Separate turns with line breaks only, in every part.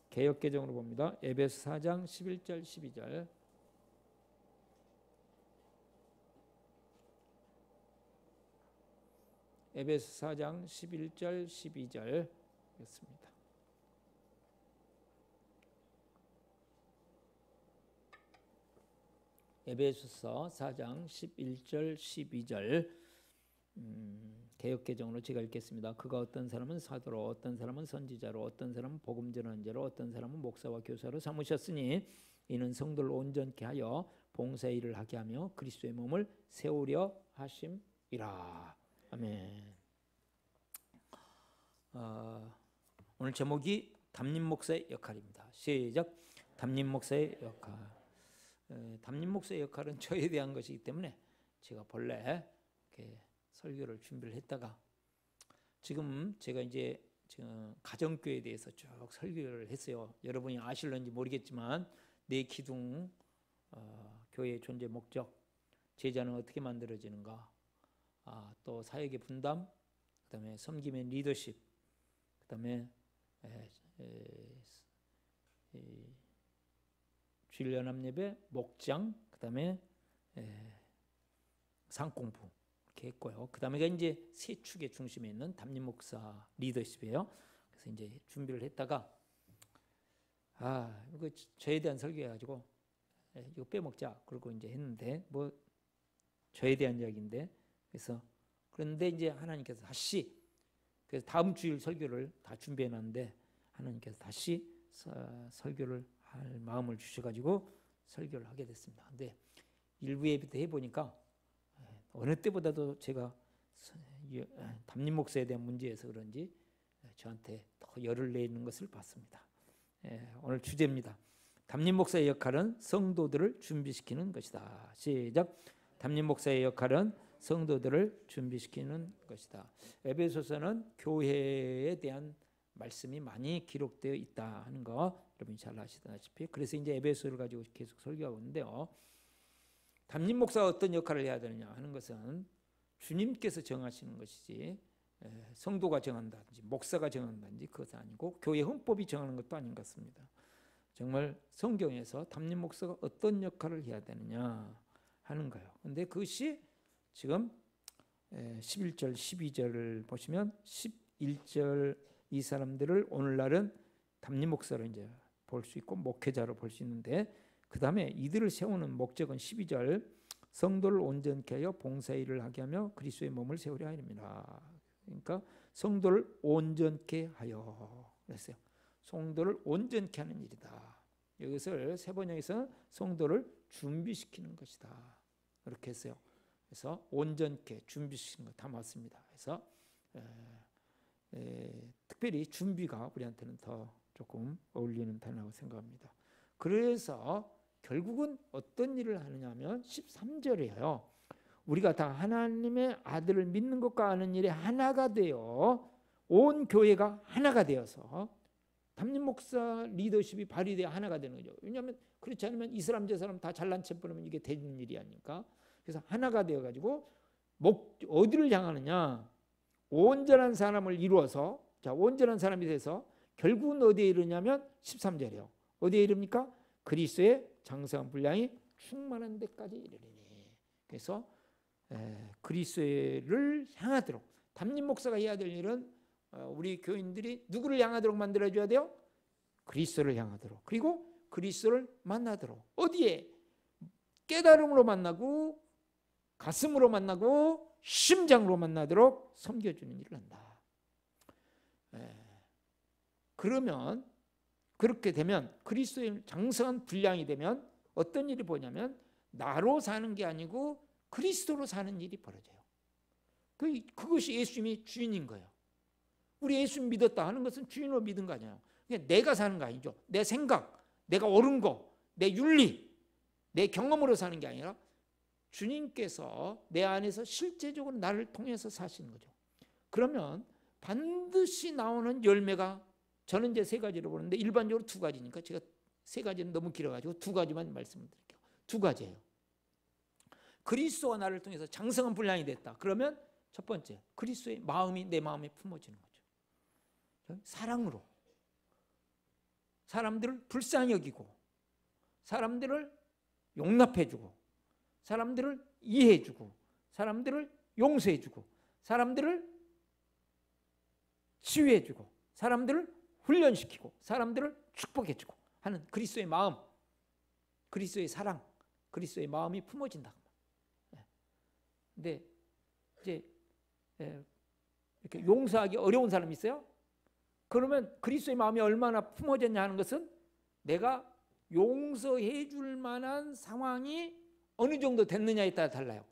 개역개정으로 봅니다. 에베소 4장 11절 12절. 에베소 4장 11절 12절 였습니다. 에베소서 4장 11절 12절 개역개정으로 제가 읽겠습니다. 그가 어떤 사람은 사도로, 어떤 사람은 선지자로, 어떤 사람은 복음 전하는 자로, 어떤 사람은 목사와 교사로 삼으셨으니 이는 성도를 온전케 하여 봉사의 일을 하게 하며 그리스도의 몸을 세우려 하심이라. 아멘. 오늘 제목이 담임 목사의 역할입니다. 시작. 담임 목사의 역할. 담임 목사의 역할은 저에 대한 것이기 때문에 제가 본래 이렇게 설교를 준비를 했다가 지금 제가 이제 가정교회에 대해서 쭉 설교를 했어요. 여러분이 아실런지 모르겠지만 네 기둥, 교회의 존재 목적, 제자는 어떻게 만들어지는가, 또 사역의 분담, 그다음에 섬김의 리더십, 그다음에 주일 연합 예배, 목장, 그다음에 상공부 이렇게 했고요. 그다음에가 이제 세 축의 중심에 있는 담임 목사 리더십이에요. 그래서 이제 준비를 했다가 이거 저에 대한 설교해가지고 이거 빼먹자 그러고 이제 했는데 뭐 저에 대한 이야기인데 그래서 그런데 이제 하나님께서 다시 그래서 다음 주일 설교를 다 준비해놨는데 하나님께서 다시 설교를 할 마음을 주셔가지고 설교를 하게 됐습니다. 근데 일부 예배 해보니까 어느 때보다도 제가 담임 목사에 대한 문제에서 그런지 저한테 더 열을 내는 것을 봤습니다. 오늘 주제입니다. 담임 목사의 역할은 성도들을 준비시키는 것이다. 시작. 담임 목사의 역할은 성도들을 준비시키는 것이다. 에베소서는 교회에 대한 말씀이 많이 기록되어 있다 하는 거 여러분이 잘 아시다시피 그래서 이제 에베소를 가지고 계속 설교하고 있는데요. 담임 목사가 어떤 역할을 해야 되느냐 하는 것은 주님께서 정하시는 것이지 성도가 정한다든지 목사가 정한다든지 그것은 아니고 교회 헌법이 정하는 것도 아닌 것 같습니다. 정말 성경에서 담임 목사가 어떤 역할을 해야 되느냐 하는 거예요. 그런데 그것이 지금 11절 12절을 보시면 11절 이 사람들을 오늘날은 담임 목사로 이제 볼 수 있고 목회자로 볼 수 있는데 그 다음에 이들을 세우는 목적은 12절 성도를 온전케 하여 봉사일을 하게 하며 그리스도의 몸을 세우려 함이라. 그러니까 성도를 온전케 하여 그랬어요. 성도를 온전케 하는 일이다. 이것을 세 번역에서 성도를 준비시키는 것이다. 이렇게 했어요. 그래서 온전케 준비시키는 거 다 맞습니다. 그래서 특별히 준비가 우리한테는 더 조금 어울리는 단어라고 생각합니다. 그래서 결국은 어떤 일을 하느냐 하면 13절이에요. 우리가 다 하나님의 아들을 믿는 것과 아는 일에 하나가 되어 온 교회가 하나가 되어서 담임 목사 리더십이 발휘되어 하나가 되는 거죠. 왜냐하면 그렇지 않으면 이 사람 저 사람 다 잘난 체 부르면 이게 되는 일이 아니니까. 그래서 하나가 되어가지고 어디를 향하느냐, 온전한 사람을 이루어서 자 온전한 사람이 돼서 결국은 어디에 이르냐면 13절이에요. 어디에 이릅니까? 그리스도의 장성한 분량이 충만한 데까지 이르리니. 그래서 그리스도를 향하도록 담임 목사가 해야 될 일은 우리 교인들이 누구를 향하도록 만들어줘야 돼요? 그리스도를 향하도록. 그리고 그리스도를 만나도록. 어디에? 깨달음으로 만나고 가슴으로 만나고 심장으로 만나도록 섬겨주는 일을 한다. 그러면 그렇게 되면 그리스도의 장성한 분량이 되면 어떤 일이 보냐면 나로 사는 게 아니고 그리스도로 사는 일이 벌어져요. 그것이 예수님이 주인인 거예요. 우리 예수님 믿었다 하는 것은 주인으로 믿은 거 아니에요. 그냥 내가 사는 거 아니죠. 내 생각, 내가 옳은 거, 내 윤리, 내 경험으로 사는 게 아니라 주님께서 내 안에서 실제적으로 나를 통해서 사시는 거죠. 그러면 반드시 나오는 열매가 저는 이제 세 가지로 보는데 일반적으로 두 가지니까 제가 세 가지는 너무 길어가지고 두 가지만 말씀을 드릴게요. 두 가지예요. 그리스도가 나를 통해서 장성한 분량이 됐다. 그러면 첫 번째 그리스도의 마음이 내 마음에 품어지는 거죠. 사랑으로 사람들을 불쌍히 여기고 사람들을 용납해주고 사람들을 이해해주고 사람들을 용서해주고 사람들을 치유해주고 사람들을 훈련시키고 사람들을 축복해주고 하는 그리스도의 마음, 그리스도의 사랑, 그리스도의 마음이 품어진다. 근데 이제 이렇게 용서하기 어려운 사람이 있어요? 그러면 그리스도의 마음이 얼마나 품어졌냐 하는 것은 내가 용서해 줄 만한 상황이 어느 정도 됐느냐에 따라 달라요.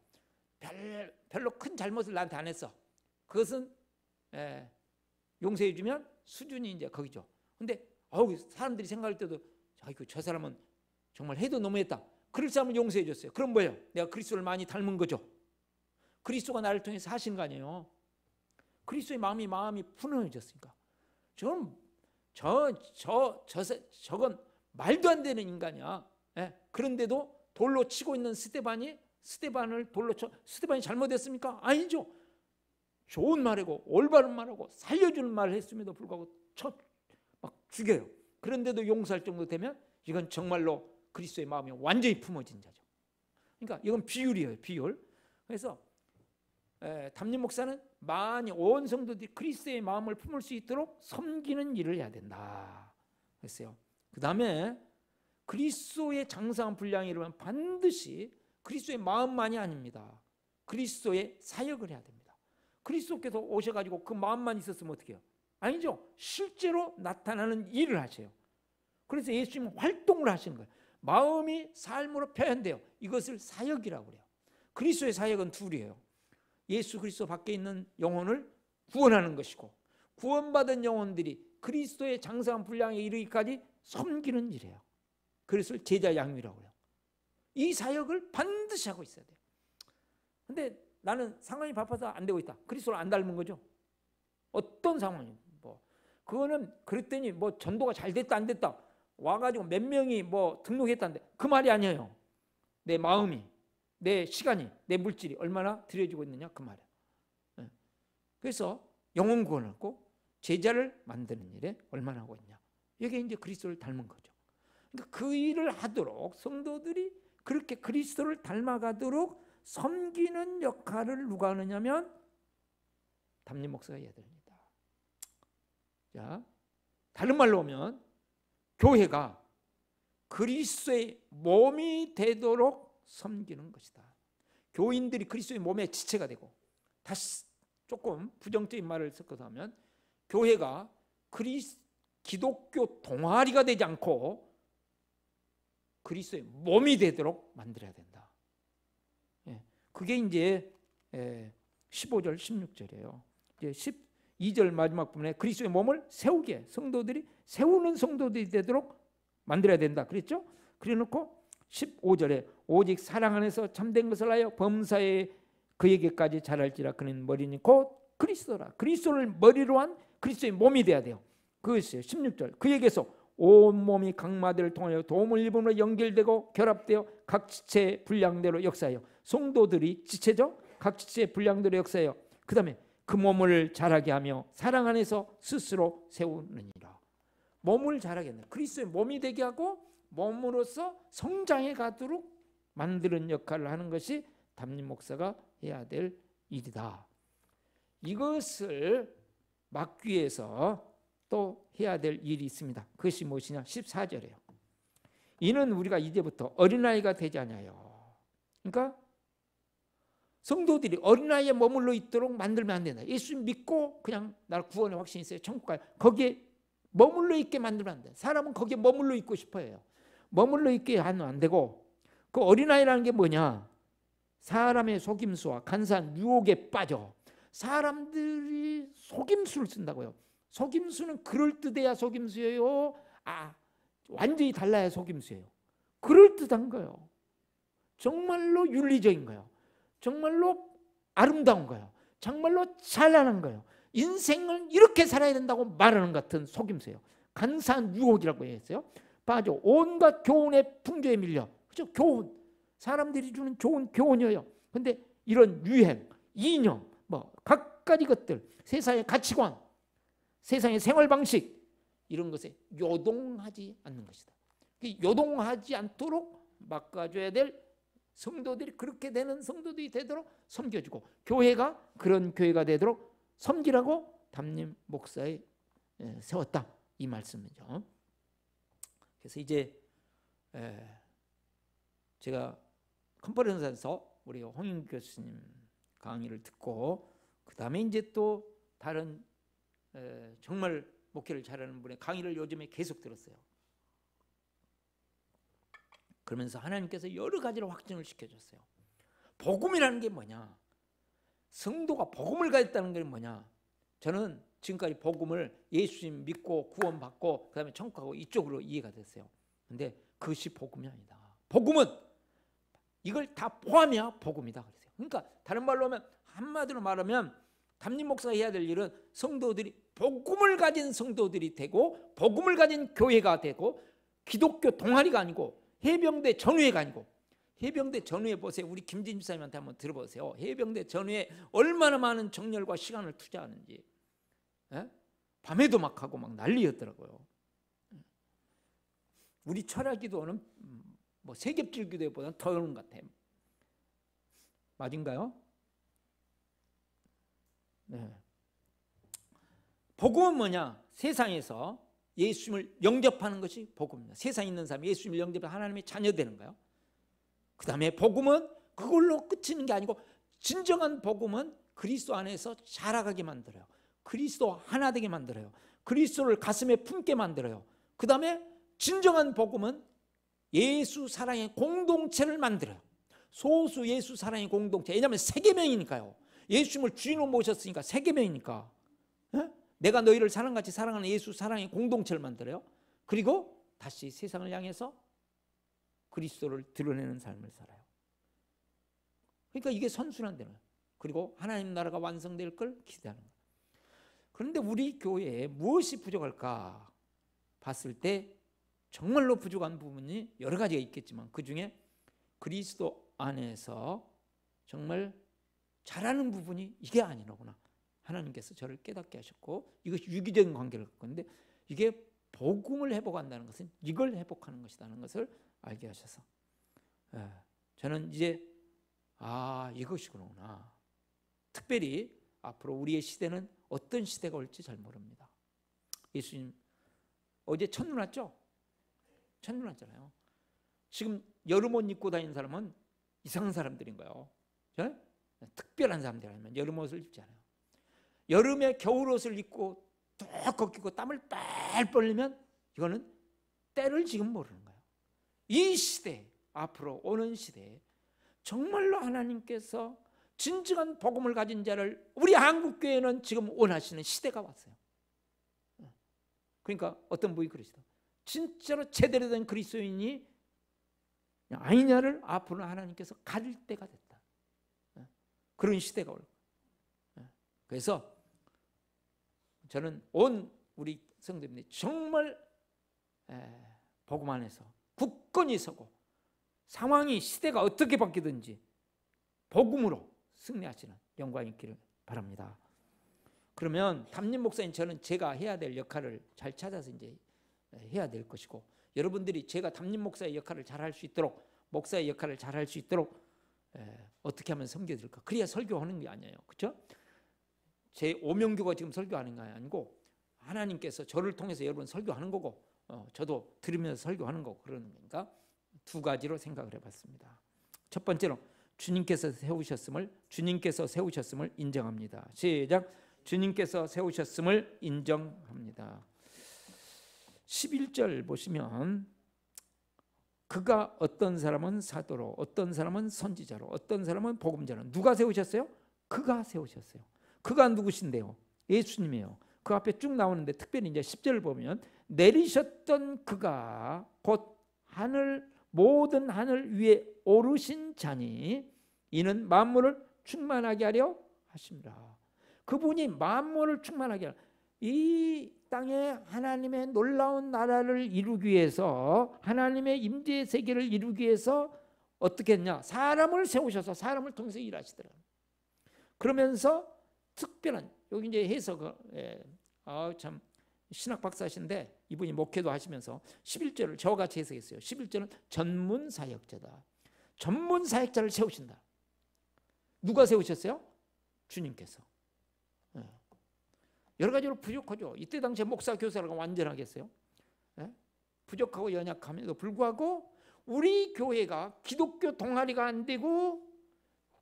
별로 큰 잘못을 나한테 안 했어. 그것은 용서해 주면 수준이 이제 거기죠. 근데 사람들이 생각할 때도 아이고 저 사람은 정말 해도 너무했다. 그럴 사람은 용서해 줬어요. 그럼 뭐예요? 내가 그리스도를 많이 닮은 거죠. 그리스도가 나를 통해서 하신 거 아니에요. 그리스도의 마음이 풍성해졌으니까. 저건 말도 안 되는 인간이야. 그런데도 돌로 치고 있는 스데반을 돌로 쳐. 스데반이 잘못했습니까? 아니죠. 좋은 말이고 올바른 말하고 살려주는 말을 했음에도 불구하고 막 죽여요. 그런데도 용서할 정도 되면 이건 정말로 그리스도의 마음이 완전히 품어진 자죠. 그러니까 이건 비율이에요. 비율. 그래서 담임 목사는 많이 온 성도들이 그리스도의 마음을 품을 수 있도록 섬기는 일을 해야 된다 그랬어요. 그 다음에 그리스도의 장성한 분량이 이르면 반드시 그리스도의 마음만이 아닙니다. 그리스도의 사역을 해야 됩니다. 그리스도께서 오셔가지고 그 마음만 있었으면 어떻게 해요? 아니죠. 실제로 나타나는 일을 하세요. 그래서 예수님은 활동을 하시는 거예요. 마음이 삶으로 표현돼요. 이것을 사역이라고 그래요. 그리스도의 사역은 둘이에요. 예수 그리스도 밖에 있는 영혼을 구원하는 것이고 구원받은 영혼들이 그리스도의 장성한 분량에 이르기까지 섬기는 일이에요. 그래서 제자 양육이라고 해요. 이 사역을 반드시 하고 있어야 돼요. 근데 나는 상황이 바빠서 안 되고 있다. 그리스도를 안 닮은 거죠. 어떤 상황이 그거는 그랬더니 전도가 잘 됐다 안 됐다 와가지고 몇 명이 등록했다는데 그 말이 아니에요. 내 마음이 내 시간이 내 물질이 얼마나 들여지고 있느냐 그 말이에요. 그래서 영혼 구원을 하고 제자를 만드는 일에 얼마나 하고 있냐. 이게 이제 그리스도를 닮은 거죠. 그러니까 그 일을 하도록 성도들이 그렇게 그리스도를 닮아가도록 섬기는 역할을 누가 하느냐면 담임 목사가 해야 됩니다. 자, 다른 말로 하면 교회가 그리스도의 몸이 되도록 섬기는 것이다. 교인들이 그리스도의 몸의 지체가 되고, 다시 조금 부정적인 말을 섞어서 하면 교회가 기독교 동아리가 되지 않고 그리스도의 몸이 되도록 만들어야 된다. 그게 이제 15절 16절이에요. 이제 12절 마지막 부분에 그리스도의 몸을 세우게, 성도들이 세우는 성도들이 되도록 만들어야 된다 그랬죠? 그래놓고 15절에 오직 사랑 안에서 참된 것을 하여 범사에 그에게까지 자랄지라. 그는 머리니 곧 그리스도라. 그리스도를 머리로 한 그리스도의 몸이 돼야 돼요. 그것이에요. 16절 그에게서 온몸이 각마들을 통하여 도움을 입음으로 연결되고 결합되어 각 지체의 분량대로 역사해요. 성도들이 지체죠? 각 지체의 분량대로 역사해요. 그 다음에 그 몸을 자라게 하며 사랑 안에서 스스로 세우느니라. 몸을 자라게 한다. 그리스도의 몸이 되게 하고 몸으로서 성장해 가도록 만드는 역할을 하는 것이 담임 목사가 해야 될 일이다. 이것을 막기 위해서 또 해야 될 일이 있습니다. 그것이 무엇이냐? 14절이에요. 이는 우리가 이제부터 어린아이가 되지 않아요. 그러니까 성도들이 어린아이에 머물러 있도록 만들면 안 된다. 예수 믿고 그냥 나를 구원의 확신이 있어요. 천국 가요. 거기에 머물러 있게 만들면 안 돼. 사람은 거기에 머물러 있고 싶어요. 머물러 있게 하면 안 되고, 그 어린아이라는 게 뭐냐? 사람의 속임수와 간사한 유혹에 빠져 사람들이 속임수를 쓴다고요. 속임수는 그럴듯해야 속임수예요. 완전히 달라야 속임수예요. 그럴듯한 거예요. 정말로 윤리적인 거예요. 정말로 아름다운 거예요. 정말로 찬란한 거예요. 인생을 이렇게 살아야 된다고 말하는 것 같은 속임수예요. 간사한 유혹이라고 했어요. 빠져 온갖 교훈의 풍조에 밀려. 그렇죠? 교훈. 사람들이 주는 좋은 교훈이에요. 그런데 이런 유행, 이념, 각가지 것들, 세상의 가치관, 세상의 생활 방식, 이런 것에 요동하지 않는 것이다. 요동하지 않도록 막아줘야 될 성도들이, 그렇게 되는 성도들이 되도록 섬겨주고, 교회가 그런 교회가 되도록 섬기라고 담임 목사에 세웠다, 이 말씀이죠. 그래서 이제 제가 컨퍼런스에서 우리 홍인 교수님 강의를 듣고, 그 다음에 이제 또 다른 정말 목회를 잘하는 분의 강의를 요즘에 계속 들었어요. 그러면서 하나님께서 여러 가지로 확증을 시켜줬어요. 복음이라는 게 뭐냐, 성도가 복음을 가졌다는 게 뭐냐. 저는 지금까지 복음을 예수님 믿고 구원받고 그 다음에 천국 가고 이쪽으로 이해가 됐어요. 근데 그것이 복음이 아니다. 복음은 이걸 다 포함해야 복음이다 그랬어요. 그러니까 다른 말로 하면, 한마디로 말하면 담임 목사가 해야 될 일은 성도들이 복음을 가진 성도들이 되고, 복음을 가진 교회가 되고, 기독교 동아리가 아니고 해병대 전후회가 아니고. 해병대 전후회 보세요. 우리 김진 집사님한테 한번 들어보세요. 해병대 전후회 얼마나 많은 정열과 시간을 투자하는지. 밤에도 막 하고 막 난리였더라고요. 우리 철야기도는 뭐 세겹질 기도보다는 더 어려운 것 같아요. 맞은가요? 네. 복음은 뭐냐? 세상에서 예수님을 영접하는 것이 복음입니다. 세상에 있는 사람이 예수님을 영접해 하나님의 자녀 되는 거예요. 그 다음에 복음은 그걸로 그치는 게 아니고, 진정한 복음은 그리스도 안에서 자라가게 만들어요. 그리스도 하나 되게 만들어요. 그리스도를 가슴에 품게 만들어요. 그 다음에 진정한 복음은 예수 사랑의 공동체를 만들어요. 소수 예수 사랑의 공동체. 왜냐하면 세계명이니까요. 예수님을 주인으로 모셨으니까 세계명이니까. 내가 너희를 사랑같이 사랑하는 예수 사랑의 공동체를 만들어요. 그리고 다시 세상을 향해서 그리스도를 드러내는 삶을 살아요. 그러니까 이게 선순환 되는 거예요. 그리고 하나님 나라가 완성될 걸 기대하는 거예요. 그런데 우리 교회에 무엇이 부족할까 봤을 때 정말로 부족한 부분이 여러 가지가 있겠지만, 그 중에 그리스도 안에서 정말 잘하는 부분이 이게 아니라구나. 하나님께서 저를 깨닫게 하셨고, 이것이 유기적인 관계를 갖고 있는데, 이게 복음을 회복한다는 것은 이걸 회복하는 것이라는 것을 알게 하셔서, 저는 이제 이것이구나. 특별히 앞으로 우리의 시대는 어떤 시대가 올지 잘 모릅니다. 예수님 어제 첫눈 왔죠? 첫눈 왔잖아요. 지금 여름 옷 입고 다니는 사람은 이상한 사람들인 거예요. 특별한 사람들 아니면 여름 옷을 입지 않아요. 여름에 겨울 옷을 입고 뚝 걷기고 땀을 빨 빨리면 이거는 때를 지금 모르는 거예요. 이 시대, 앞으로 오는 시대에 정말로 하나님께서 진정한 복음을 가진 자를 우리 한국교회는 지금 원하시는 시대가 왔어요. 그러니까 어떤 분이 그러시다. 진짜로 제대로 된 그리스도인이 아니냐를 앞으로 하나님께서 가릴 때가 됐다. 그런 시대가 올 거예요. 그래서 저는 온 우리 성도님들이 정말 복음 안에서 굳건히 서고, 상황이 시대가 어떻게 바뀌든지 복음으로 승리하시는 영광이 있기를 바랍니다. 그러면 담임 목사님, 저는 제가 해야 될 역할을 잘 찾아서 이제 해야 될 것이고, 여러분들이 제가 담임 목사의 역할을 잘 할 수 있도록, 목사의 역할을 잘 할 수 있도록 어떻게 하면 섬겨드릴까? 그래야 설교하는 게 아니에요. 그렇죠? 제 오명교가 지금 설교하는 게 아니고 하나님께서 저를 통해서 여러분 설교하는 거고, 저도 들으면서 설교하는 거고, 그러니까 두 가지로 생각을 해봤습니다. 첫 번째로 주님께서 세우셨음을 인정합니다. 시작. 주님께서 세우셨음을 인정합니다. 11절 보시면, 그가 어떤 사람은 사도로, 어떤 사람은 선지자로, 어떤 사람은 복음자로. 누가 세우셨어요? 그가 세우셨어요. 그가 누구신데요? 예수님이에요. 그 앞에 쭉 나오는데, 특별히 이제 10절을 보면, 내리셨던 그가 곧 모든 하늘 위에 오르신 자니 이는 만물을 충만하게 하려 하십니다. 그분이 만물을 충만하게 하려, 이 땅에 하나님의 놀라운 나라를 이루기 위해서, 하나님의 임재의 세계를 이루기 위해서 어떻게 했냐? 사람을 세우셔서 사람을 통해서 일하시더라고요. 그러면서 특별한, 여기 이제 해석, 참 신학 박사신데 이분이 목회도 하시면서 11절을 저와 같이 해석했어요. 11절은 전문 사역자다. 전문 사역자를 세우신다. 누가 세우셨어요? 주님께서. 여러 가지로 부족하죠. 이때 당시에 목사 교사라고 완전하겠어요? 부족하고 연약함에도 불구하고 우리 교회가 기독교 동아리가 안 되고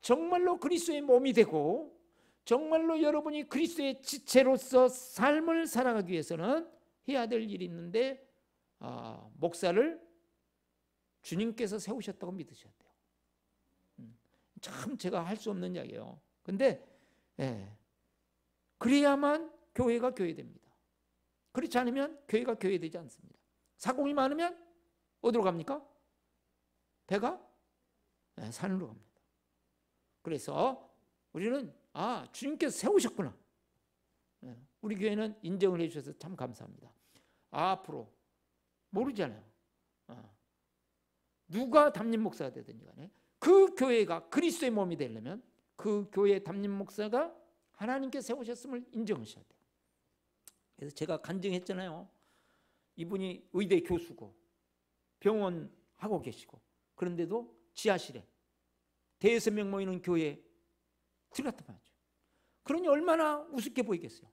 정말로 그리스도의 몸이 되고 정말로 여러분이 그리스도의 지체로서 삶을 살아가기 위해서는 해야 될 일이 있는데 목사를 주님께서 세우셨다고 믿으셔야 돼요. 참 제가 할 수 없는 이야기예요. 근데 그래야만 교회가 교회됩니다. 그렇지 않으면 교회가 교회되지 않습니다. 사공이 많으면 어디로 갑니까? 배가 산으로 갑니다. 그래서 우리는 주님께서 세우셨구나. 우리 교회는 인정을 해주셔서 참 감사합니다. 앞으로 모르잖아요. 누가 담임 목사가 되든지 간에 그 교회가 그리스도의 몸이 되려면 그 교회의 담임 목사가 하나님께 세우셨음을 인정하셔야 돼요. 그래서 제가 간증했잖아요. 이분이 의대 교수고 병원 하고 계시고 그런데도 지하실에 대여섯 명 모이는 교회에 들어갔다 말이죠. 그러니 얼마나 우습게 보이겠어요.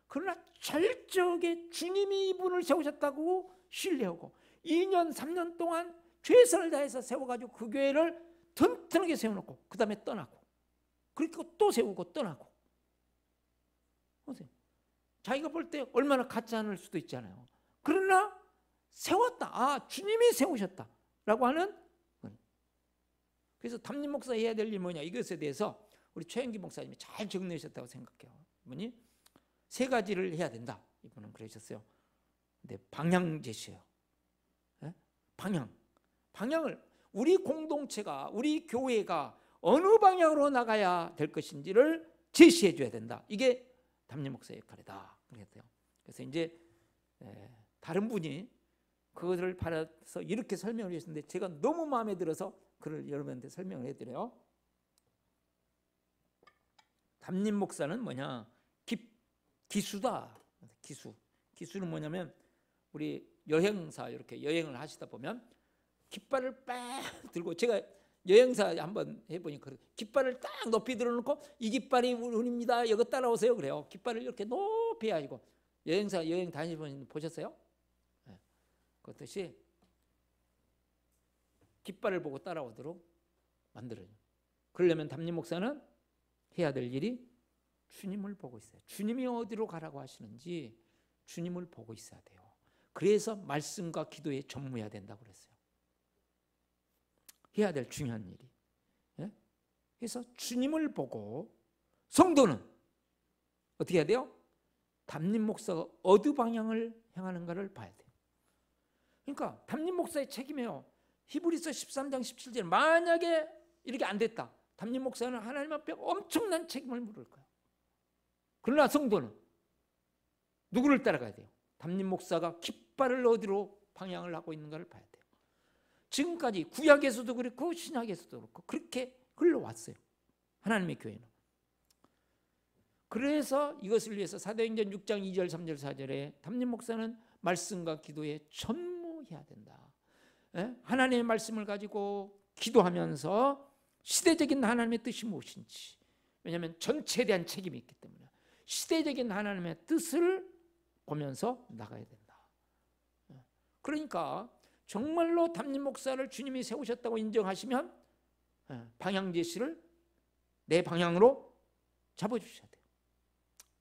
그러나 철저하게 주님이 이분을 세우셨다고 신뢰하고 2년 3년 동안 최선을 다해서 세워가지고 그 교회를 튼튼하게 세워놓고 그 다음에 떠나고 그리고 또 세우고 떠나고. 보세요. 자기가 볼 때 얼마나 같지 않을 수도 있잖아요. 그러나 세웠다. 주님이 세우셨다라고 하는. 그래서 담임 목사 해야 될 일이 뭐냐, 이것에 대해서 우리 최영기 목사님이 잘 정리하셨다고 생각해요. 이분이 세 가지를 해야 된다. 이분은 그러셨어요. 근데 방향 제시해요. 방향을 우리 공동체가 우리 교회가 어느 방향으로 나가야 될 것인지를 제시해 줘야 된다. 이게 담임 목사의 역할이다. 그랬대요. 그래서 이제 다른 분이 그것을 받아서 이렇게 설명을 해주셨는데 제가 너무 마음에 들어서 그걸 여러분한테 설명을 해드려요. 담임 목사는 뭐냐? 기수다. 기수는 뭐냐면 우리 여행사 이렇게 여행을 하시다 보면 깃발을 빡 들고, 제가 여행사 한번 해보니까 깃발을 딱 높이 들어놓고 이 깃발이 우리입니다. 이거 따라오세요. 그래요. 깃발을 이렇게 높이 해가지고 여행사 여행 다니시는 보셨어요? 그렇듯이 깃발을 보고 따라오도록 만들어요. 그러려면 담임 목사는 해야 될 일이 주님을 보고 있어요. 주님이 어디로 가라고 하시는지 주님을 보고 있어야 돼요. 그래서 말씀과 기도에 전무해야 된다고 그랬어요. 해야 될 중요한 일이. 그래서 주님을 보고 성도는 어떻게 해야 돼요? 담임 목사가 어느 방향을 향하는가를 봐야 돼요. 그러니까 담임 목사의 책임이에요. 히브리서 13장 17절 만약에 이렇게 안 됐다. 담임 목사는 하나님 앞에 엄청난 책임을 물을 거예요. 그러나 성도는 누구를 따라가야 돼요? 담임 목사가 깃발을 어디로 방향을 하고 있는가를 봐야 돼요. 지금까지 구약에서도 그렇고 신약에서도 그렇고 그렇게 흘러왔어요. 하나님의 교회는. 그래서 이것을 위해서 사도행전 6장 2절 3절 4절에 담임 목사는 말씀과 기도에 전무해야 된다. 하나님의 말씀을 가지고 기도하면서 시대적인 하나님의 뜻이 무엇인지, 왜냐하면 전체에 대한 책임이 있기 때문에 시대적인 하나님의 뜻을 보면서 나가야 된다. 그러니까 정말로 담임 목사를 주님이 세우셨다고 인정하시면 방향 제시를 내 방향으로 잡아주셔야 돼요.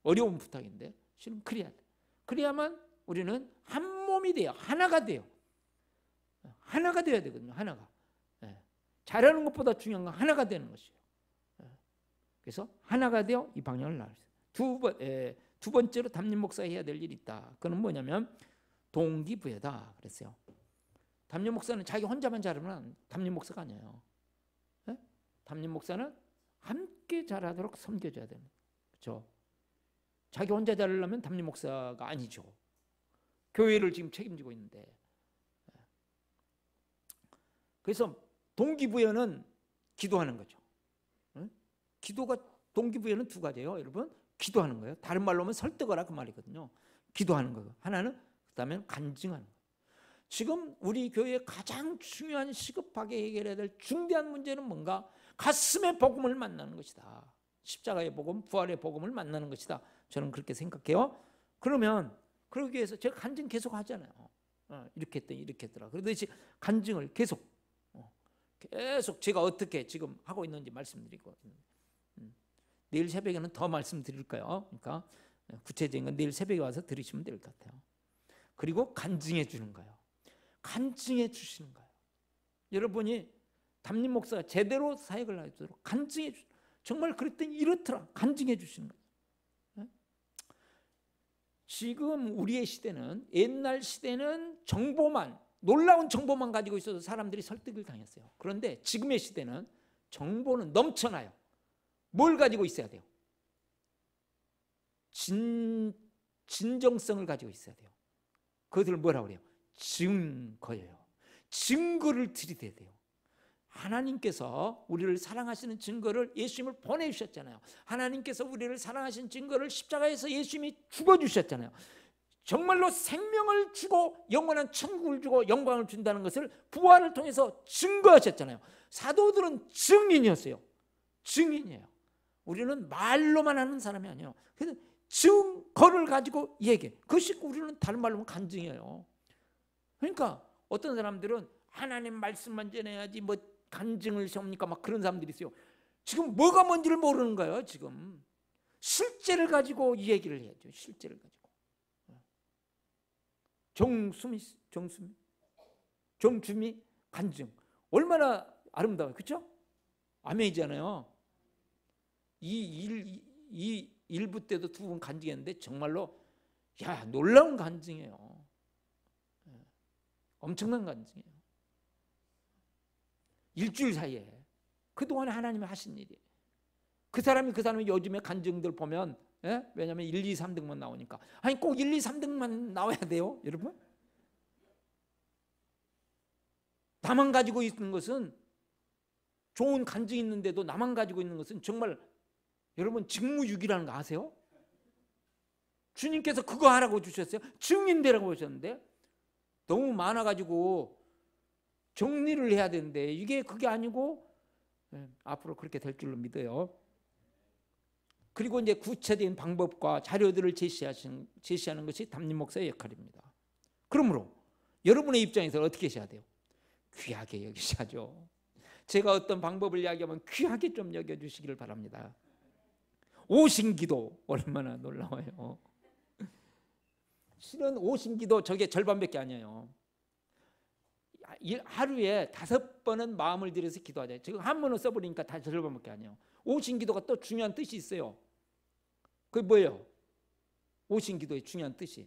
어려운 부탁인데 실은 그래야 돼요. 그래야만 우리는 한 몸이 돼요. 하나가 돼요. 하나가 돼야 되거든요. 하나가. 잘하는 것보다 중요한 건 하나가 되는 것이에요. 그래서 하나가 되어 이 방향을 나가세요. 두 번째로 담임 목사가 해야 될 일이 있다. 그건 뭐냐면 동기부여다 그랬어요. 담임 목사는 자기 혼자만 잘하면 담임 목사가 아니에요. 담임 목사는 함께 잘하도록 섬겨줘야 됩니다. 그렇죠? 자기 혼자 잘하려면 담임 목사가 아니죠. 교회를 지금 책임지고 있는데. 그래서 동기부여는 기도하는 거죠. 기도가 동기부여는 두 가지예요. 여러분, 기도하는 거예요. 다른 말로 하면 설득하라 그 말이거든요. 기도하는 거고, 하나는 그다음에 간증하는 거예요. 지금 우리 교회의 가장 중요한 시급하게 해결해야 될 중대한 문제는 뭔가? 가슴의 복음을 만나는 것이다. 십자가의 복음, 부활의 복음을 만나는 것이다. 저는 그렇게 생각해요. 그러면 그러기 위해서 제가 간증 계속 하잖아요. 이렇게 했더니 이렇게 했더라. 그러듯이 간증을 계속 제가 어떻게 지금 하고 있는지 말씀드리고, 내일 새벽에는 더 말씀드릴까요? 그러니까 구체적인 건 내일 새벽에 와서 들으시면 될 것 같아요. 그리고 간증해 주는 거예요. 간증해 주시는 거예요. 여러분이 담임 목사가 제대로 사역을 하도록 간증해 주. 정말 그랬더니 이렇더라. 간증해 주시는 거예요. 지금 우리의 시대는, 옛날 시대는 정보만, 놀라운 정보만 가지고 있어서 사람들이 설득을 당했어요. 그런데 지금의 시대는 정보는 넘쳐나요. 뭘 가지고 있어야 돼요? 진정성을 가지고 있어야 돼요. 그것을 뭐라고 그래요? 증거예요. 증거를 들이대야 돼요. 하나님께서 우리를 사랑하시는 증거를 예수님을 보내주셨잖아요. 하나님께서 우리를 사랑하신 증거를 십자가에서 예수님이 죽어주셨잖아요. 정말로 생명을 주고 영원한 천국을 주고 영광을 준다는 것을 부활을 통해서 증거하셨잖아요. 사도들은 증인이었어요. 증인이에요. 우리는 말로만 하는 사람이 아니에요. 그래서 증거를 가지고 얘기해. 그것이 우리는 다른 말로 하면 간증이에요. 그러니까 어떤 사람들은 하나님 말씀만 전해야지 뭐 간증을 시험니까 막 그런 사람들이 있어요. 지금 뭐가 뭔지를 모르는 거예요. 지금 실제를 가지고 이 얘기를 해야죠. 실제를 가지고. 정수미 간증 얼마나 아름다워요. 그렇죠? 아멘이잖아요. 이 일부 때도 2번 간증했는데 정말로 놀라운 간증이에요. 엄청난 간증이에요. 일주일 사이에 그동안에 하나님이 하신 일이. 그 사람이 요즘에 간증들 보면, 왜냐하면 1, 2, 3등만 나오니까. 아니 꼭 1, 2, 3등만 나와야 돼요, 여러분? 나만 가지고 있는 것은, 좋은 간증이 있는데도 나만 가지고 있는 것은 정말, 여러분 직무유기라는 거 아세요? 주님께서 그거 하라고 주셨어요. 증인되라고 하셨는데 너무 많아가지고 정리를 해야 되는데 이게 그게 아니고 앞으로 그렇게 될 줄로 믿어요. 그리고 이제 구체적인 방법과 자료들을 제시하는 것이 담임 목사의 역할입니다. 그러므로 여러분의 입장에서 어떻게 하셔야 돼요? 귀하게 여기셔야죠. 제가 어떤 방법을 이야기하면 귀하게 좀 여겨주시기를 바랍니다. 오신기도 얼마나 놀라워요. 실은 오신기도 저게 절반밖에 아니에요. 하루에 5번은 마음을 들여서 기도하자. 지금 한문을 써버리니까 다 절반밖에 아니에요. 오신기도가 또 중요한 뜻이 있어요. 그게 뭐예요? 오신기도의 중요한 뜻이.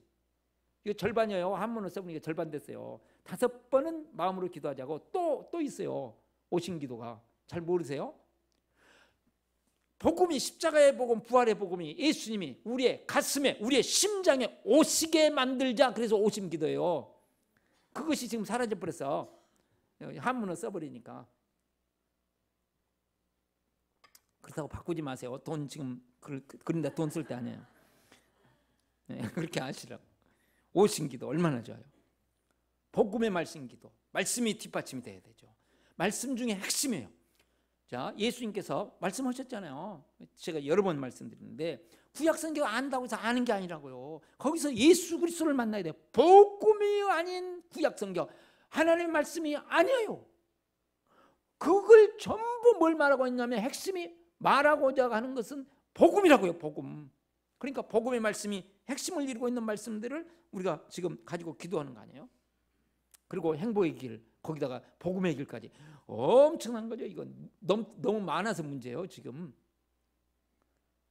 이거 절반이에요. 한문을 써보니까 절반 됐어요. 5번은 마음으로 기도하자고 또 있어요. 오신기도가. 잘 모르세요? 복음이, 십자가의 복음, 부활의 복음이 예수님이 우리의 가슴에, 우리의 심장에 오시게 만들자. 그래서 오심기도예요. 그것이 지금 사라져버렸어. 한문을 써버리니까. 그렇다고 바꾸지 마세요. 돈 지금 그런데 돈 쓸 때 아니에요. 그렇게 하시라고. 오심기도 얼마나 좋아요. 복음의 말씀기도. 말씀이 뒷받침이 돼야 되죠. 말씀 중에 핵심이에요. 자, 예수님께서 말씀하셨잖아요. 제가 여러 번 말씀드렸는데 구약성경 안다고 해서 아는 게 아니라고요. 거기서 예수 그리스도를 만나야 돼요. 복음이 아닌 구약성경, 하나님의 말씀이 아니에요. 그걸 전부 뭘 말하고 있냐면 핵심이 말하고자 하는 것은 복음이라고요. 복음. 그러니까 복음의 말씀이 핵심을 이루고 있는 말씀들을 우리가 지금 가지고 기도하는 거 아니에요? 그리고 행복의 길, 거기다가 복음의 길까지 엄청난 거죠. 이건 너무 많아서 문제예요 지금.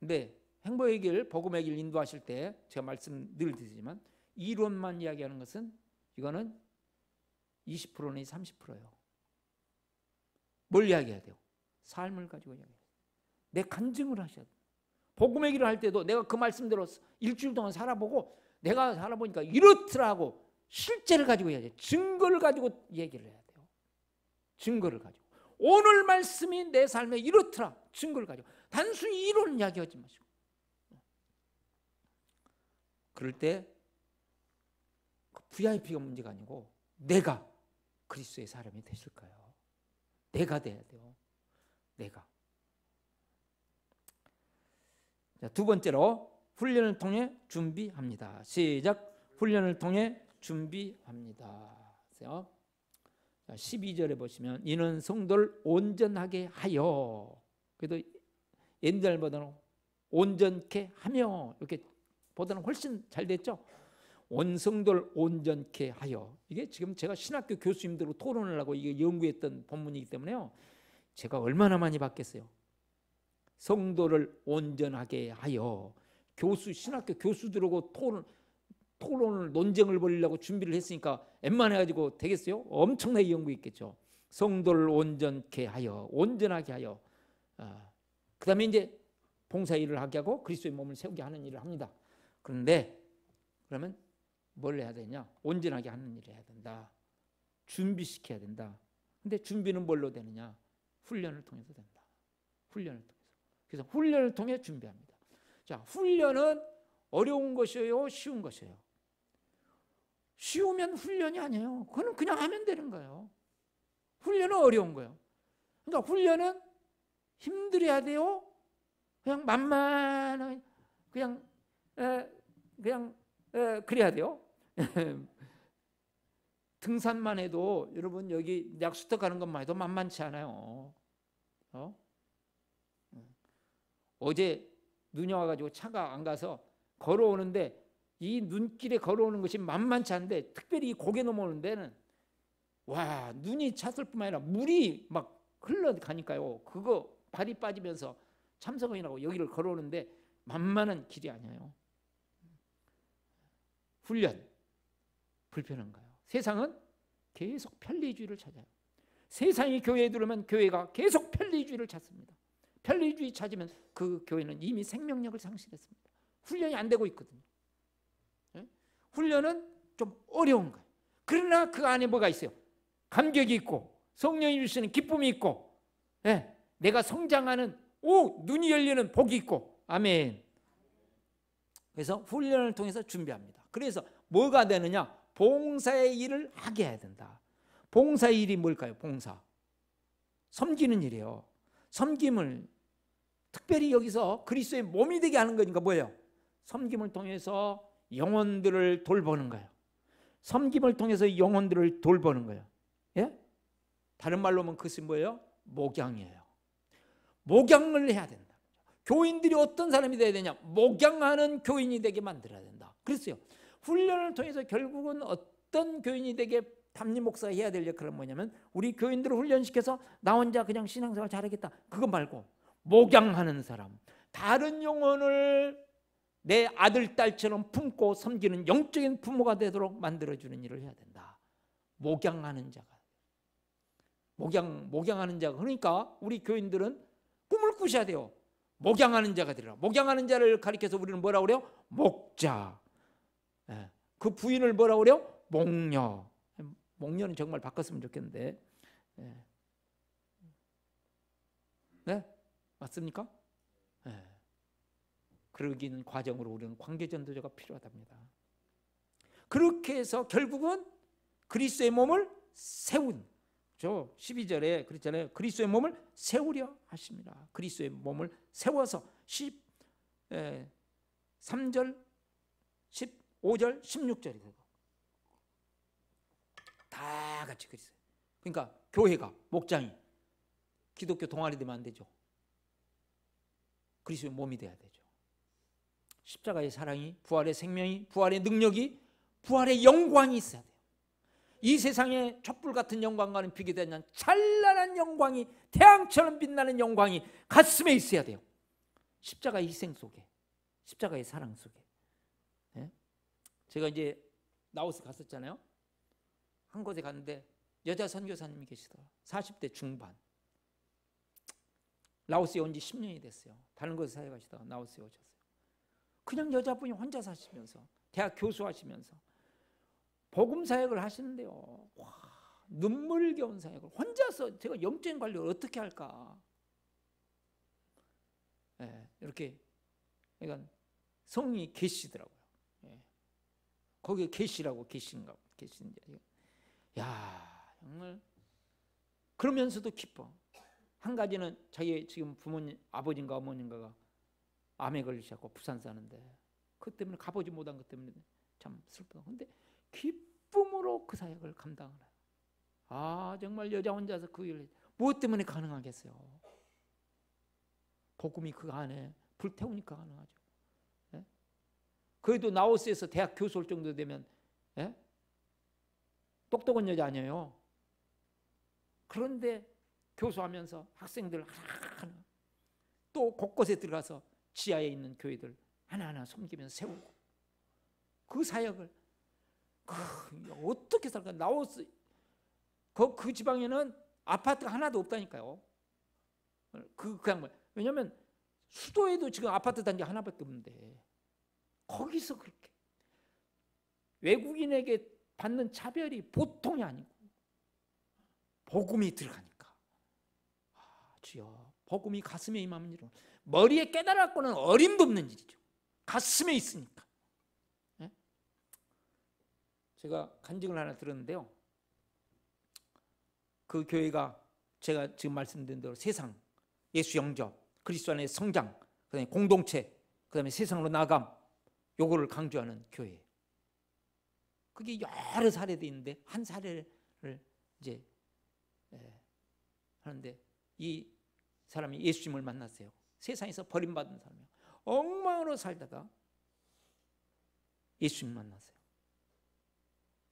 근데 행복의 길, 복음의 길 인도하실 때 제가 말씀 늘 드리지만 이론만 이야기하는 것은 이거는 20%는 30%예요. 뭘 이야기해야 돼요? 삶을 가지고 이야기해요. 내 간증을 하셔야 돼요. 복음의 길을 할 때도 내가 그 말씀대로 일주일 동안 살아보고 내가 살아보니까 이렇더라고. 실제를 가지고 해야 돼요. 증거를 가지고 얘기를 해야 돼요. 증거를 가지고. 오늘 말씀이 내 삶에 이렇더라. 증거를 가지고. 단순히 이론을 이야기하지 마시고. 그럴 때 VIP가 문제가 아니고 내가 그리스도의 사람이 되실까요? 내가 돼야 돼요. 내가. 자, 두 번째로 훈련을 통해 준비합니다. 시작. 훈련을 통해 준비합니다. 12절에 보시면 이는 성도를 온전하게 하여, 그래도 옛날보다는 온전케 하며 이렇게 보다는 훨씬 잘 됐죠. 온 성도를 온전케 하여. 이게 지금 제가 신학교 교수님들하고 토론을 하고 이게 연구했던 본문이기 때문에요. 제가 얼마나 많이 받겠어요. 성도를 온전하게 하여. 신학교 교수들하고 토론을 논쟁을 벌이려고 준비를 했으니까 웬만해가지고 되겠어요? 엄청나게 연구했겠죠. 성도를 온전케 하여, 온전하게 하여. 그 다음에 이제 봉사 일을 하게 하고 그리스도의 몸을 세우게 하는 일을 합니다. 그런데 그러면 뭘 해야 되냐? 온전하게 하는 일을 해야 된다. 준비시켜야 된다. 근데 준비는 뭘로 되느냐? 훈련을 통해서 된다. 훈련을 통해서. 그래서 훈련을 통해 준비합니다. 자, 훈련은 어려운 것이에요? 쉬운 것이에요? 쉬우면 훈련이 아니에요. 그거는 그냥 하면 되는 거예요. 훈련은 어려운 거예요. 그러니까 훈련은 힘들어야 돼요? 그냥 만만하게 그냥 그래야 돼요? 등산만 해도 여러분 여기 약수터 가는 것만 해도 만만치 않아요. 어제 눈이 와가지고 차가 안 가서 걸어오는데 이 눈길에 걸어오는 것이 만만치 않은데 특별히 이 고개 넘어오는 데는 와, 눈이 찼을 뿐만 아니라 물이 막 흘러가니까요. 그거 발이 빠지면서 참석원이라고 여기를 걸어오는데 만만한 길이 아니에요. 훈련 불편한 거예요. 세상은 계속 편리주의를 찾아요. 세상이 교회에 들어오면 교회가 계속 편리주의를 찾습니다. 편리주의 찾으면 그 교회는 이미 생명력을 상실했습니다. 훈련이 안 되고 있거든요. 훈련은 좀 어려운 거예요. 그러나 그 안에 뭐가 있어요? 감격이 있고 성령이 주시는 기쁨이 있고, 내가 성장하는 눈이 열리는 복이 있고. 아멘. 그래서 훈련을 통해서 준비합니다. 그래서 뭐가 되느냐? 봉사의 일을 하게 해야 된다. 봉사의 일이 뭘까요? 봉사. 섬기는 일이에요. 섬김을 특별히 여기서 그리스도의 몸이 되게 하는 거니까 뭐예요? 섬김을 통해서 영혼들을 돌보는 거예요. 섬김을 통해서 영혼들을 돌보는 거예요. 예? 다른 말로 하면 그것이 뭐예요? 목양이에요. 목양을 해야 된다. 교인들이 어떤 사람이 돼야 되냐? 목양하는 교인이 되게 만들어야 된다. 그랬어요. 훈련을 통해서 결국은 어떤 교인이 되게 담임 목사가 해야 될 역할은 뭐냐면 우리 교인들을 훈련시켜서 나 혼자 그냥 신앙생활 잘하겠다 그거 말고 목양하는 사람, 다른 영혼을 내 아들 딸처럼 품고 섬기는 영적인 부모가 되도록 만들어주는 일을 해야 된다. 목양하는 자가. 목양하는 자가. 그러니까 우리 교인들은 꿈을 꾸셔야 돼요. 목양하는 자가 되라. 목양하는 자를 가리켜서 우리는 뭐라고 그래요? 목자. 그 부인을 뭐라고 그래요? 목녀. 목녀는 정말 바꿨으면 좋겠는데. 네? 맞습니까? 그러기는 과정으로 우리는 관계전도자가 필요하답니다. 그렇게 해서 결국은 그리스도의 몸을 세운, 12절에 그랬잖아요. 그리스도의 몸을 세우려 하십니다. 그리스도의 몸을 세워서 3절, 15절, 16절이 되고 다 같이 그리스도. 그러니까 교회가, 목장이 기독교 동아리 되면 안 되죠. 그리스도의 몸이 돼야 되죠. 십자가의 사랑이, 부활의 생명이, 부활의 능력이, 부활의 영광이 있어야 돼요. 이 세상에 촛불 같은 영광과는 비교되지 않는 찬란한 영광이, 태양처럼 빛나는 영광이 가슴에 있어야 돼요. 십자가의 희생 속에, 십자가의 사랑 속에. 제가 이제 라오스 갔었잖아요. 한 곳에 갔는데 여자 선교사님이 계시더라고요. 40대 중반. 라오스에 온 지 10년이 됐어요. 다른 곳에 사회 가시다가 라오스에 오셨어요. 그냥 여자분이 혼자 사시면서 대학 교수하시면서 복음 사역을 하시는데요. 와, 눈물겨운 사역을 혼자서. 제가 영적인 관리를 어떻게 할까? 이렇게 그러니까 성이 계시더라고요. 거기에 계시라고 계신가 보다. 계시는지. 야, 정말 그러면서도 기뻐. 한 가지는 자기 지금 부모님, 아버지인가 어머님가가 암에 걸리셨고 부산 사는데 그 때문에 가보지 못한 것 때문에 참 슬프다. 근데 기쁨으로 그 사역을 감당을 해요. 아, 정말 여자 혼자서 그 일을 무엇 때문에 가능하겠어요? 복음이 그 안에 불태우니까 가능하죠. 예? 그래도 라오스에서 대학 교수 올 정도 되면, 예? 똑똑한 여자 아니에요. 그런데 교수하면서 학생들 하나하나 또 곳곳에 들어가서 지하에 있는 교회들 하나하나 섬기면서 세우고 그 사역을 어떻게 살까? 라오스 그 지방에는 아파트가 하나도 없다니까요. 그냥 왜냐하면 수도에도 지금 아파트 단지 하나밖에 없는데 거기서 그렇게 외국인에게 받는 차별이 보통이 아니고 복음이 들어가니까, 주여, 복음이 가슴에 임하면 일은 머리에 깨달았고는 어림도 없는 일이죠. 가슴에 있으니까. 네? 제가 간증을 하나 들었는데요. 그 교회가 제가 지금 말씀드린 대로 세상, 예수 영접, 그리스도 안의 성장, 그다음에 공동체, 그다음에 세상으로 나감, 요거를 강조하는 교회. 그게 여러 사례도 있는데 한 사례를 이제 하는데 이 사람이 예수님을 만났어요. 세상에서 버림받은 사람이에요. 엉망으로 살다가 예수님 만났어요.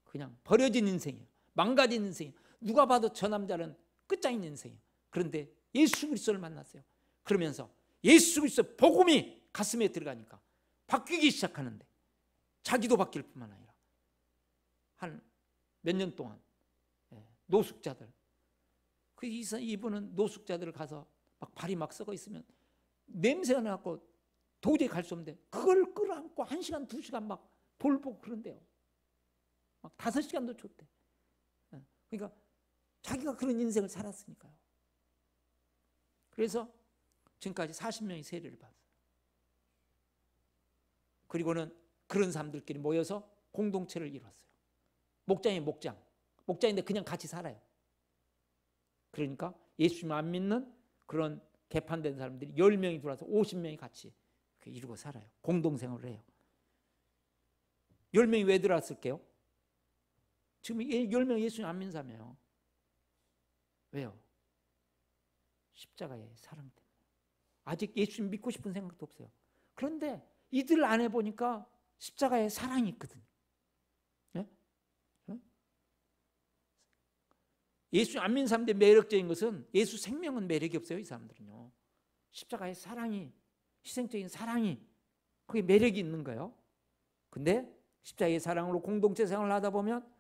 그냥 버려진 인생이에요. 망가진 인생이에요. 누가 봐도 저 남자는 끝장인 인생이에요. 그런데 예수 그리스도를 만났어요. 그러면서 예수 그리스도 복음이 가슴에 들어가니까 바뀌기 시작하는데 자기도 바뀔 뿐만 아니라 한 몇 년 동안 노숙자들, 그 이분은 노숙자들을 가서 막 발이 막 썩어 있으면 냄새가 나고 도저히 갈 수 없는데 그걸 끌어안고 1시간 2시간 막 돌보고 그런대요. 막 5시간도 줬대. 그러니까 자기가 그런 인생을 살았으니까요. 그래서 지금까지 40명이 세례를 받았어요. 그리고는 그런 사람들끼리 모여서 공동체를 이뤘어요. 목장이 목장인데 그냥 같이 살아요. 그러니까 예수님 안 믿는 그런 개판된 사람들이 10명이 들어와서 50명이 같이 이루고 살아요. 공동생활을 해요. 10명이 왜 들어왔을게요? 지금 10명 예수님 안 믿는 사람이에요. 왜요? 십자가의 사랑 때문에. 아직 예수님 믿고 싶은 생각도 없어요. 그런데 이들 안에 보니까 십자가의 사랑이 있거든요. 네? 예수 안 믿는 사람들의 매력적인 것은 예수 생명은 매력이 없어요. 이 사람들은요. 십자가의 사랑이, 희생적인 사랑이 그게 매력이 있는 거예요. 근데 십자가의 사랑으로 공동체 생활을 하다 보면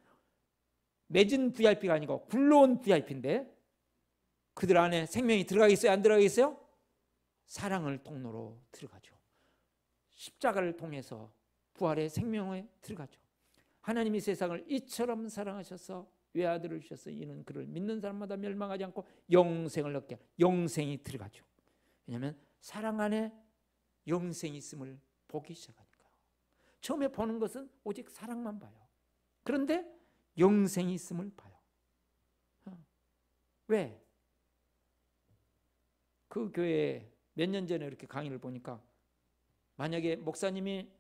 맺은 VIP가 아니고 굴러온 VIP인데 그들 안에 생명이 들어가겠어요? 안 들어가겠어요? 사랑을 통로로 들어가죠. 십자가를 통해서 부활의 생명에 들어가죠. 하나님이 세상을 이처럼 사랑하셔서 외아들을 주셔서 이는 그를 믿는 사람마다 멸망하지 않고 영생을 얻게, 영생이 들어가죠. 왜냐하면 사랑 안에 영생이 있음을 보기 시작하니까요. 처음에 보는 것은 오직 사랑만 봐요. 그런데 영생이 있음을 봐요. 왜? 그 교회에 몇 년 전에 이렇게 강의를 보니까 만약에 목사님이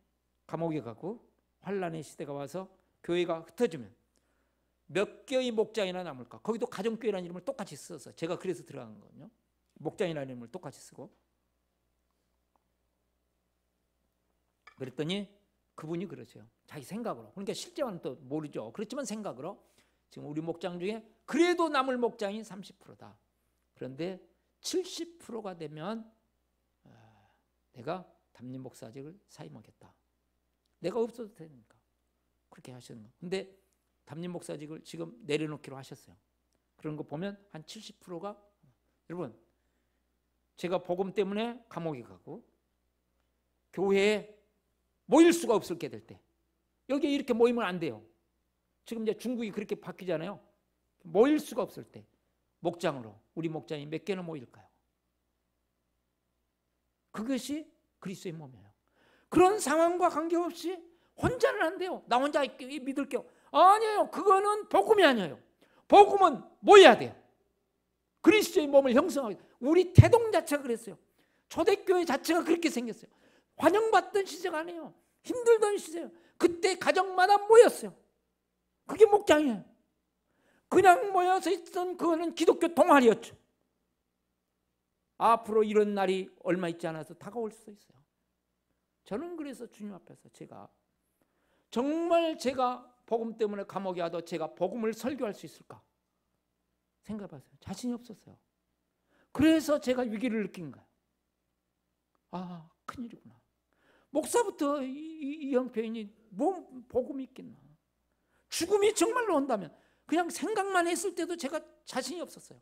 감옥에 가고 환란의 시대가 와서 교회가 흩어지면 몇 개의 목장이나 남을까? 거기도 가정교회라는 이름을 똑같이 써서 제가 그래서 들어간 거거든요. 목장이라는 이름을 똑같이 쓰고 그랬더니 그분이 그러세요. 자기 생각으로. 그러니까 실제와는 또 모르죠. 그렇지만 생각으로 지금 우리 목장 중에 그래도 남을 목장이 30%다. 그런데 70%가 되면 내가 담임 목사직을 사임하겠다. 내가 없어도 되니까 그렇게 하시는 거. 근데 담임 목사직을 지금 내려놓기로 하셨어요. 그런 거 보면 한 70%가 여러분 제가 복음 때문에 감옥에 가고 교회에 모일 수가 없을 게 될 때 여기에 이렇게 모이면 안 돼요. 지금 이제 중국이 그렇게 바뀌잖아요. 모일 수가 없을 때 목장으로 우리 목장이 몇 개나 모일까요? 그것이 그리스도의 몸이에요. 그런 상황과 관계없이 혼자는 안 돼요. 나 혼자 믿을게요. 아니에요. 그거는 복음이 아니에요. 복음은 모여야 돼요. 그리스도의 몸을 형성하게. 우리 태동 자체가 그랬어요. 초대교회 자체가 그렇게 생겼어요. 환영받던 시대가 아니에요. 힘들던 시대예요. 그때 가정마다 모였어요. 그게 목장이에요. 그냥 모여서 있던 그거는 기독교 동아리였죠. 앞으로 이런 날이 얼마 있지 않아서 다가올 수도 있어요. 저는 그래서 주님 앞에서 정말 제가 복음 때문에 감옥에 와도 제가 복음을 설교할 수 있을까 생각해봤어요. 자신이 없었어요. 그래서 제가 위기를 느낀 거예요. 아, 큰일이구나. 목사부터 이 형편이 뭐 복음이 있겠나. 죽음이 정말로 온다면 그냥 생각만 했을 때도 제가 자신이 없었어요.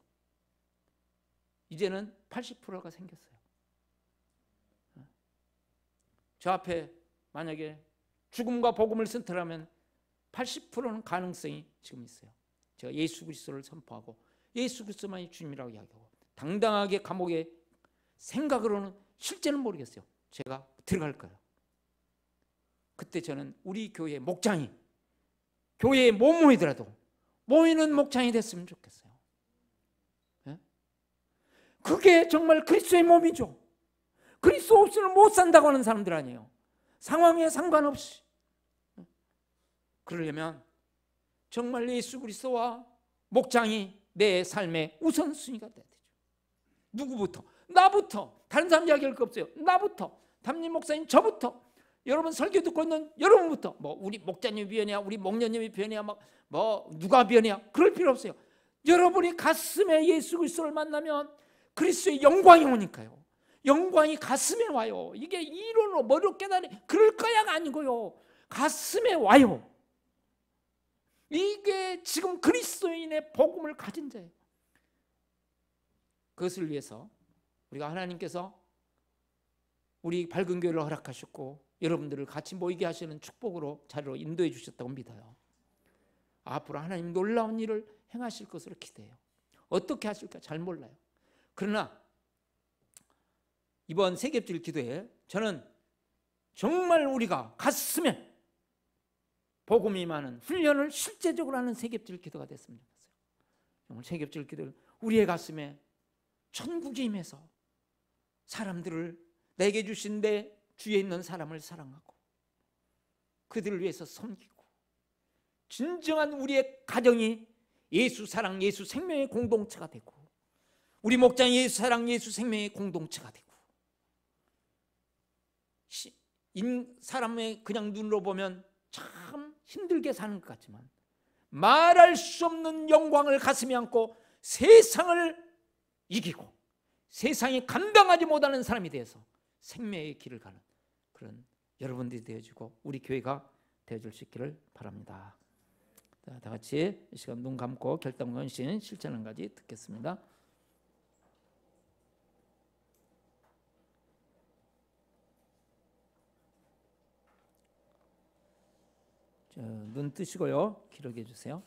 이제는 80%가 생겼어요. 저 앞에 만약에 죽음과 복음을 선택하면 80%는 가능성이 지금 있어요. 제가 예수 그리스도를 선포하고 예수 그리스도만이 주님이라고 이야기하고 당당하게 감옥에 생각으로는 실제는 모르겠어요. 제가 들어갈 거예요. 그때 저는 우리 교회 목장이 교회에 못 모이더라도 모이는 목장이 됐으면 좋겠어요. 네? 그게 정말 그리스도의 몸이죠. 그리스도 없이는 못 산다고 하는 사람들 아니에요. 상황에 상관없이. 그러려면 정말 예수 그리스도와 목장이 내 삶의 우선순위가 돼야 되죠. 누구부터? 나부터. 다른 사람 이야기할 거 없어요. 나부터. 담임 목사님 저부터. 여러분 설교 듣고 있는 여러분부터. 뭐 우리 목자님 위원이야, 우리 목녀님이 위원이야, 뭐 누가 위원이야. 그럴 필요 없어요. 여러분이 가슴에 예수 그리스도를 만나면 그리스도의 영광이 오니까요. 영광이 가슴에 와요. 이게 이론으로 머리로 깨달으니 그럴 거야가 아니고요. 가슴에 와요. 이게 지금 그리스도인의 복음을 가진 자예요. 그것을 위해서 우리가 하나님께서 우리 밝은 교회를 허락하셨고 여러분들을 같이 모이게 하시는 축복으로 자리로 인도해 주셨다고 믿어요. 앞으로 하나님 놀라운 일을 행하실 것으로 기대해요. 어떻게 하실까 잘 몰라요. 그러나 이번 세겹질 기도에 저는 정말 우리가 가슴에 복음이 많은 훈련을 실제적으로 하는 세겹질 기도가 됐으면 좋겠어요. 정말 세겹질 기도를 우리의 가슴에 천국이 임해서 사람들을 내게 주신 내 주위에 있는 사람을 사랑하고 그들을 위해서 섬기고 진정한 우리의 가정이 예수 사랑 예수 생명의 공동체가 되고 우리 목장이 예수 사랑 예수 생명의 공동체가 되고 사람의 그냥 눈으로 보면 참 힘들게 사는 것 같지만 말할 수 없는 영광을 가슴에 안고 세상을 이기고 세상이 감당하지 못하는 사람이 되어서 생명의 길을 가는 그런 여러분들이 되어주고 우리 교회가 되어줄 수 있기를 바랍니다. 자, 다 같이 이 시간 눈 감고 결단건신 실천 한 가지 듣겠습니다. 자, 눈 뜨시고요. 기록해 주세요.